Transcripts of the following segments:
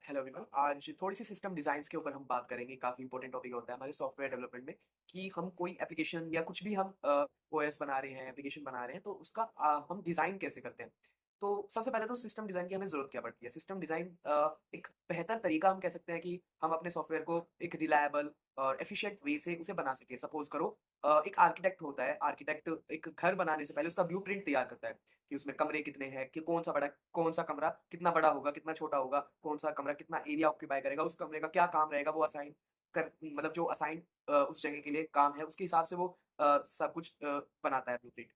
Hello everyone. आज थोड़ी-सी system designs के ऊपर हम बात करेंगे। काफ़ी इंपॉर्टेंट टॉपिक होता है हमारे सॉफ्टवेयर डेवलपमेंट में कि हम कोई एप्लीकेशन या कुछ भी हम ओएस बना रहे हैं, एप्लीकेशन बना रहे हैं, तो उसका हम डिज़ाइन कैसे करते हैं। तो सबसे पहले तो सिस्टम डिज़ाइन की हमें ज़रूरत क्या पड़ती है? सिस्टम डिज़ाइन एक बेहतर तरीका हम कह सकते हैं कि हम अपने सॉफ्टवेयर को एक रिलायबल और एफिशिएंट वे से उसे बना सकें। सपोज़ करो एक आर्किटेक्ट होता है, आर्किटेक्ट एक घर बनाने से पहले उसका ब्लूप्रिंट तैयार करता है कि उसमें कमरे कितने हैं, कि कौन-सा कमरा कितना बड़ा होगा, कितना छोटा होगा, कौन-सा कमरा कितना एरिया ऑक्यूपाई करेगा, उस कमरे का क्या काम रहेगा, वो असाइन कर मतलब जो असाइन उस जगह के लिए काम है, उसके हिसाब से वो सब कुछ बनाता है ब्लूप्रिंट।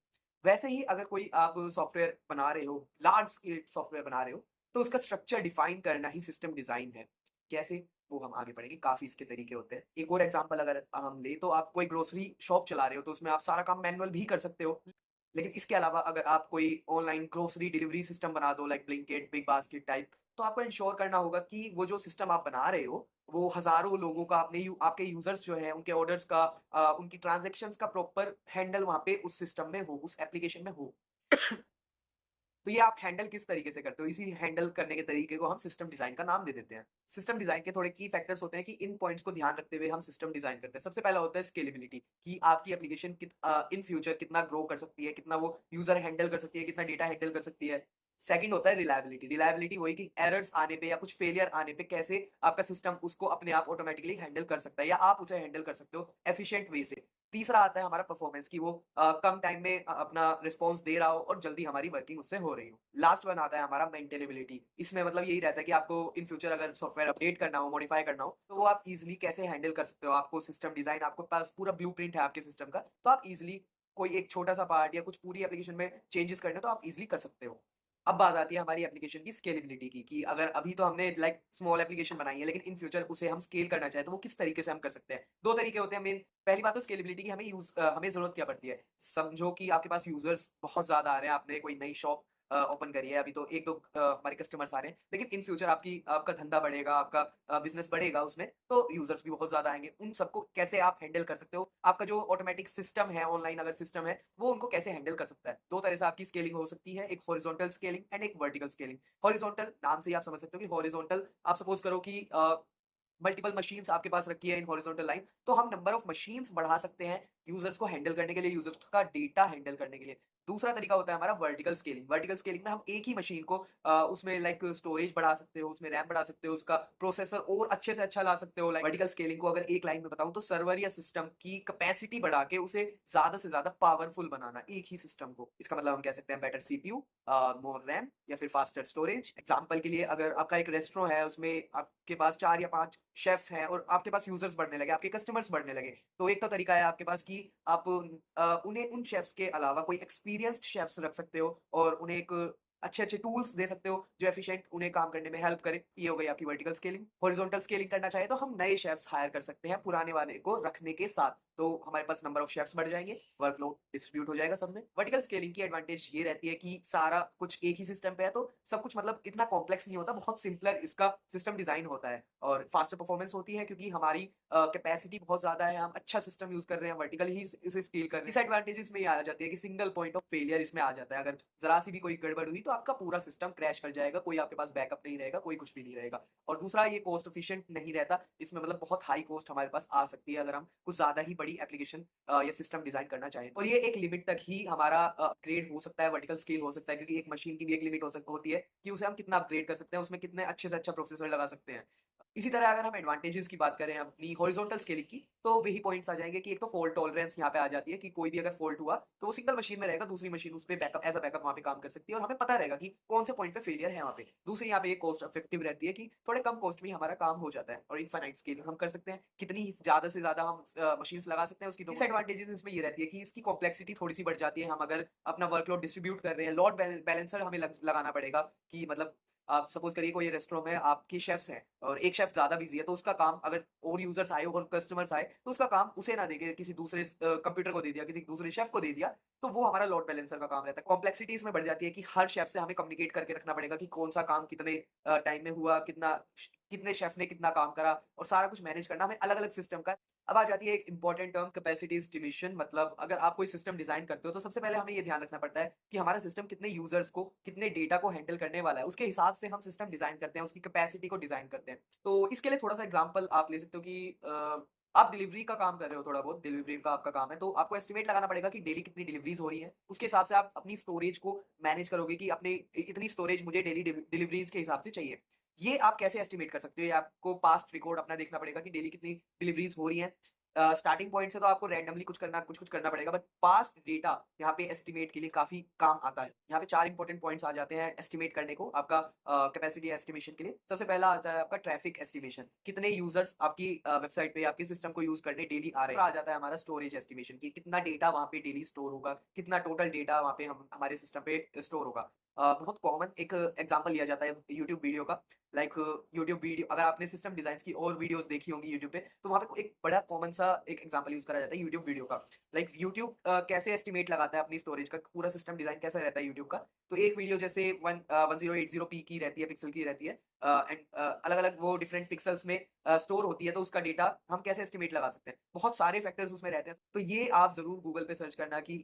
वैसे ही अगर कोई आप सॉफ्टवेयर बना रहे हो, लार्ज स्केल सॉफ्टवेयर बना रहे हो, तो उसका स्ट्रक्चर डिफाइन करना ही सिस्टम डिज़ाइन है। कैसे? वो हम आगे पढ़ेंगे, काफ़ी इसके तरीके होते हैं। एक और एग्ज़ाम्पल अगर हम लें, तो आप कोई ग्रोसरी शॉप चला रहे हो, तो उसमें आप सारा काम मैनुअल भी कर सकते हो। लेकिन इसके अलावा अगर आप कोई ऑनलाइन ग्रोसरी डिलीवरी सिस्टम बना दो like Blinkit, big basket type, तो आपको इंश्योर करना होगा कि वो जो सिस्टम आप बना रहे हो, वो हज़ारों लोगों का आपके यूज़र्स जो हैं, उनके ऑर्डर्स का उनकी ट्रांज़ैक्शंस का प्रॉपर हैंडल वहाँ पे उस सिस्टम में हो, उस एप्लीकेशन में हो। तो ये आप हैंडल किस तरीके से करते हो? इसी हैंडल करने के तरीके को हम सिस्टम डिज़ाइन का नाम दे देते हैं। सिस्टम डिज़ाइन के थोड़े की फैक्टर्स होते हैं कि इन पॉइंट्स को ध्यान रखते हुए हम सिस्टम डिज़ाइन करते हैं। सबसे पहला होता है स्केलेबिलिटी कि आपकी एप्लीकेशन इन फ्यूचर कितना ग्रो कर सकती है, कितना वो यूज़र हैंडल कर सकती है, कितना डेटा हैंडल कर सकती है। सेकंड होता है रिलायबिलिटी। रिलायबिलिटी वही कि एरर्स आने पे या कुछ फेलियर आने पे कैसे आपका सिस्टम उसको अपने आप ऑटोमैटिकली हैंडल कर सकता है या आप उसे हैंडल कर सकते हो एफिशिएंट वे से। तीसरा आता है हमारा परफॉर्मेंस कि वो कम टाइम में अपना रिस्पॉन्स दे रहा हो और जल्दी हमारी वर्किंग उससे हो रही हो। लास्ट वन आता है हमारा मेंटेनेबिलिटी। इसमें मतलब यही रहता है कि आपको इन फ्यूचर अगर सॉफ्टवेयर अपडेट करना हो, मॉडिफाई करना हो, तो वो आप ईज़िली कैसे हैंडल कर सकते हो। आपको सिस्टम डिज़ाइन आपके पास पूरा ब्लूप्रिंट है आपके सिस्टम का, तो आप ईज़िली कोई एक छोटा-सा पार्ट या कुछ पूरी एप्लीकेशन में चेंजेस करने हैं, तो आप ईज़िली कर सकते हो। अब बात आती है हमारी एप्लीकेशन की स्केलेबिलिटी की कि अगर अभी तो हमने लाइक स्मॉल एप्लीकेशन बनाई है, लेकिन इन फ्यूचर उसे हम स्केल करना चाहें, तो वो किस तरीके से हम कर सकते हैं? 2 तरीके होते हैं मेन। पहली बात तो स्केलेबिलिटी की हमें ज़रूरत क्या पड़ती है? समझो कि आपके पास यूज़र्स बहुत ज़्यादा आ रहे हैं, आपने कोई नई शॉप ओपन करी है, अभी तो 1-2 हमारे कस्टमर्स आ रहे हैं, लेकिन इन फ्यूचर आपका धंधा बढ़ेगा, आपका बिज़नेस बढ़ेगा उसमें, तो यूज़र्स भी बहुत ज़्यादा आएँगे। उन सबको कैसे आप हैंडल कर सकते हो? आपका जो ऑटोमैटिक सिस्टम है, ऑनलाइन अगर सिस्टम है, वो उनको कैसे हैंडल कर सकता है? 2 तरह से आपकी स्केलिंग हो सकती है, एक हॉरिज़ॉन्टल स्केलिंग एंड एक वर्टिकल स्केलिंग। हॉरिज़ॉन्टल नाम से ही आप समझ सकते हो कि हॉरिज़ॉन्टल आप सपोज़ करो कि मल्टीपल मशीन्स आपके पास रखी है इन हॉरिजॉन्टल लाइन, तो हम नंबर ऑफ मशीन्स बढ़ा सकते हैं यूजर्स को हैंडल करने के लिए, यूजर्स का डेटा हैंडल करने के लिए। दूसरा तरीका होता है हमारा वर्टिकल स्केलिंग। वर्टिकल स्केलिंग में हम एक ही मशीन को उसमें लाइक स्टोरेज बढ़ा सकते हो, उसमें रैम बढ़ा सकते हो, उसका प्रोसेसर और अच्छे से अच्छा ला सकते हो। लाइक वर्टिकल स्केलिंग को अगर एक लाइन में बताऊं तो सर्वर या सिस्टम की कैपेसिटी बढ़ा के उसे ज्यादा से ज्यादा पावरफुल बनाना एक ही सिस्टम को। इसका मतलब हम कह सकते हैं बेटर सीपीयू, मोर रैम या फिर फास्टर स्टोरेज। एग्जाम्पल के लिए अगर आपका एक रेस्टोरेंट है, उसमें आपके पास 4 या 5 शेफ्स हैं और आपके पास यूज़र्स बढ़ने लगे, आपके कस्टमर्स बढ़ने लगे। तो एक तो तरीका है आपके पास कि आप उन्हें उन शेफ्स के अलावा कोई एक्सपीरियंस्ड शेफ्स रख सकते हो और उन्हें एक अच्छे-अच्छे टूल्स दे सकते हो, जो एफिशिएंट उन्हें काम करने में हेल्प करे। ये हो गई आपकी वर्टिकल स्केलिंग। हॉरिजॉन्टल स्केलिंग करना चाहे तो हम नए शेफ्स हायर कर सकते हैं, पुराने वाले को रखने के साथ। तो हमारे पास नंबर ऑफ शेफ्स बढ़ जाएँगे, वर्कलोड डिस्ट्रीब्यूट हो जाएगा सब में। वर्टिकल स्केलिंग की एडवांटेज ये रहती है कि सारा कुछ एक ही सिस्टम पे है, तो सब कुछ मतलब इतना कॉम्प्लेक्स नहीं होता, बहुत सिंपलर इसका सिस्टम डिज़ाइन होता है और फास्टर परफॉर्मेंस होती है क्योंकि हमारी कैपेसिटी बहुत ज़्यादा है, हम अच्छा सिस्टम यूज़ कर रहे हैं, वर्टिकल ही इसे स्केल कर रहे हैं। डिसएडवांटेजेस में ये आ जाती है कि सिंगल पॉइंट ऑफ फेलियर इसमें आ जाता है। अगर ज़रा-सी भी कोई गड़बड़ हुई तो आपका पूरा सिस्टम क्रैश कर जाएगा, कोई आपके पास बैकअप नहीं रहेगा, कोई कुछ भी नहीं रहेगा। और दूसरा ये कॉस्ट एफिशिएंट नहीं रहता, इसमें मतलब बहुत हाई कॉस्ट हमारे पास आ सकती है अगर हम कुछ ज़्यादा ही बड़ी एप्लीकेशन या सिस्टम डिज़ाइन करना चाहें। और ये एक लिमिट तक ही हमारा अपग्रेड हो सकता है, वर्टिकल स्केल हो सकता है क्योंकि एक मशीन की भी एक लिमिट होती है कि उसे हम कितना अपग्रेड कर सकते हैं, उसमें कितने अच्छे से अच्छा प्रोसेसर लगा सकते हैं। इसी तरह अगर हम एडवांटेजेस की बात करें अपनी हॉरिजॉन्टल स्केलिंग की, तो वही पॉइंट्स आ जाएँगे कि एक तो फॉल्ट टॉलरेंस यहाँ पे आ जाती है कि कोई भी अगर फॉल्ट हुआ, तो वो सिंगल मशीन में रहेगा, दूसरी मशीन उस पे बैकअप एज़ अ बैकअप वहाँ पे काम कर सकती है और हमें पता रहेगा कि कौन से पॉइंट पे फेलियर है वहाँ पे। दूसरी यहाँ पे ये कॉस्ट इफेक्टिव रहती है कि थोड़े कम कॉस्ट में ही हमारा काम हो जाता है और इनफाइनाइट स्केलिंग हम कर सकते हैं। कितनी ज़्यादा से ज़्यादा हम मशीन्स लगा सकते हैं उसकी डिसएडवांटेजेस इसमें ये रहती है कि इसकी कॉम्प्लेक्सिटी थोड़ी-सी बढ़ जाती है। हम अगर अपना वर्कलोड डिस्ट्रीब्यूट कर रहे हैं, लोड बैलेंसर हमें लगाना पड़ेगा कि मतलब आप सपोज़ करिए कोई रेस्टोरेंट में आपके शेफ्स हैं और एक शेफ ज़्यादा बिज़ी है, तो उसका काम अगर और यूज़र्स आए और कस्टमर्स आए, तो उसका काम उसे ना देके किसी दूसरे कंप्यूटर को दे दिया, किसी दूसरे शेफ को दे दिया, तो वो हमारा लोड बैलेंसर का काम रहता है। कॉम्प्लेक्सिटी इसमें बढ़ जाती है कि हर शेफ से हमें कम्युनिकेट करके रखना पड़ेगा कि कौन-सा काम कितने टाइम में हुआ, कितना कितने शेफ ने कितना काम करा और सारा कुछ मैनेज करना हमें अलग-अलग सिस्टम का। अब आ जाती है एक इम्पोर्टेंट टर्म कैपेसिटी एस्टिमेशन मतलब अगर आप कोई सिस्टम डिज़ाइन करते हो तो सबसे पहले हमें ये ध्यान रखना पड़ता है कि हमारा सिस्टम कितने यूज़र्स को, कितने डेटा को हैंडल करने वाला है। उसके हिसाब से हम सिस्टम डिज़ाइन करते हैं, उसकी कैपेसिटी को डिज़ाइन करते हैं। तो इसके लिए थोड़ा-सा एग्ज़ाम्पल आप ले सकते हो कि आप डिलीवरी का काम कर रहे हो थोड़ा बहुत, डिलीवरी का आपका काम है, तो आपको एस्टिमेट लगाना पड़ेगा कि डेली कितनी डिलीवरीज़ हो रही हैं। उसके हिसाब से आप अपनी स्टोरेज को मैनेज करोगे कि अपने इतनी स्टोरेज मुझे डेली डिलीवरीज़ के हिसाब से चाहिए। ये आप कैसे एस्टिमेट कर सकते हो? ये आपको पास्ट रिकॉर्ड अपना देखना पड़ेगा कि डेली कितनी डिलीवरीज़ हो रही हैं। स्टार्टिंग पॉइंट से तो आपको रैंडमली कुछ-कुछ करना पड़ेगा बट पास्ट डेटा यहाँ पे एस्टिमेट के लिए काफ़ी काम आता है। यहाँ पे 4 इंपॉर्टेंट पॉइंट्स आ जाते हैं एस्टिमेट करने को आपका कैपेसिटी एस्टिमेशन के लिए। सबसे पहला आता है आपका ट्रैफिक एस्टिमेशन, कितने यूज़र्स आपकी वेबसाइट पे आपके सिस्टम को यूज़ करने डेली आ रहे हैं। दूसरा आ जाता है हमारा स्टोरेज एस्टिमेशन कि कितना डेटा वहाँ पे डेली स्टोर होगा, कितना टोटल डेटा वहाँ पे हम हमारे सिस्टम पे स्टोर होगा। बहुत कॉमन एक एग्ज़ाम्पल लिया जाता है यूट्यूब वीडियो का। लाइक यूट्यूब वीडियो अगर आपने सिस्टम डिज़ाइन्स की और वीडियोज़ देखी होंगी यूट्यूब पे, तो वहाँ पे एक बड़ा कॉमन सा एक एग्ज़ाम्पल यूज़ करा जाता है यूट्यूब वीडियो का। लाइक यूट्यूब कैसे एस्टिमेट लगाता है अपनी स्टोरेज का, पूरा सिस्टम डिज़ाइन कैसा रहता है यूट्यूब का। तो एक वीडियो जैसे 1080 पी की रहती है, पिक्सल की रहती है एंड अलग-अलग वो डिफरेंट पिक्सेल्स में स्टोर होती है, तो उसका डेटा हम कैसे एस्टिमेट लगा सकते हैं। बहुत सारे फैक्टर्स उसमें रहते हैं, तो ये आप ज़रूर गूगल पे सर्च करना कि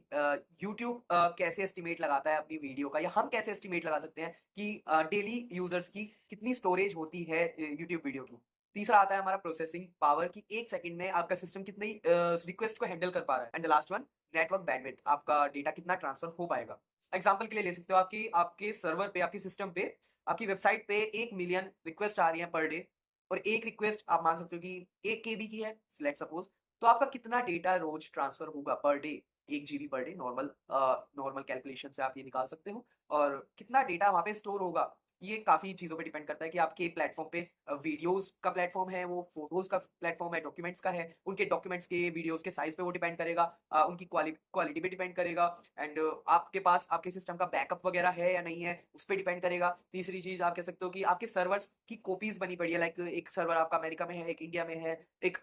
यूट्यूब कैसे एस्टिमेट लगाता है अपनी वीडियो का या हम कैसे एस्टिमेट लगा सकते हैं कि डेली यूज़र्स की कितनी स्टोरेज होती है यूट्यूब वीडियो की। तीसरा आता है हमारा प्रोसेसिंग पावर कि 1 सेकंड में आपका सिस्टम कितनी रिक्वेस्ट को हैंडल कर पा रहा है and the last one network bandwidth आपका डेटा कितना ट्रांसफर हो पाएगा। एग्ज़ाम्पल के लिए ले सकते हो आपकी आपके सर्वर पे, आपके सिस्टम पे, आपकी वेबसाइट पे 1 मिलियन रिक्वेस्ट आ रही है पर डे और एक रिक्वेस्ट आप मान सकते हो कि 1 केबी की है लेट्स सपोज़, तो आपका कितना डेटा रोज़ ट्रांसफर होगा per day 1 GB per day normal calculation से आप ये निकाल सकते हो और कितना डेटा वहाँ पे स्टोर होगा, ये काफ़ी चीज़ों पे डिपेंड करता है कि आपके प्लेटफ़ॉर्म पे वीडियोज़ का प्लेटफ़ॉर्म है, वो फ़ोटोज़ का प्लेटफ़ॉर्म है, डॉक्यूमेंट्स का है, उनके डॉक्यूमेंट्स के वीडियोज़ के साइज़ पे वो डिपेंड करेगा उनकी क्वालिटी पे डिपेंड करेगा एंड आपके पास आपके सिस्टम का बैकअप वगैरह है या नहीं है, उस पे डिपेंड करेगा। तीसरी चीज़ आप कह सकते हो कि आपके सर्वर्स की कॉपीज़ बनी पड़ी है लाइक एक सर्वर आपका अमेरिका में है, एक इंडिया में है, एक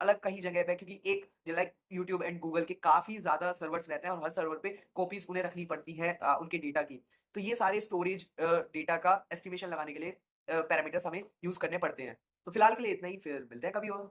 अलग कहीं जगह पे क्योंकि एक लाइक यूट्यूब एंड गूगल के काफ़ी ज़्यादा सर्वर्स रहते हैं और हर सर्वर पे कॉपीज़ उन्हें रखनी पड़ती है उनके डेटा की। तो ये सारे स्टोरेज डेटा का एस्टिमेशन लगाने के लिए पैरामीटर्स हमें यूज़ करने पड़ते हैं। तो फिलहाल के लिए इतना ही, फिर मिलते हैं कभी और।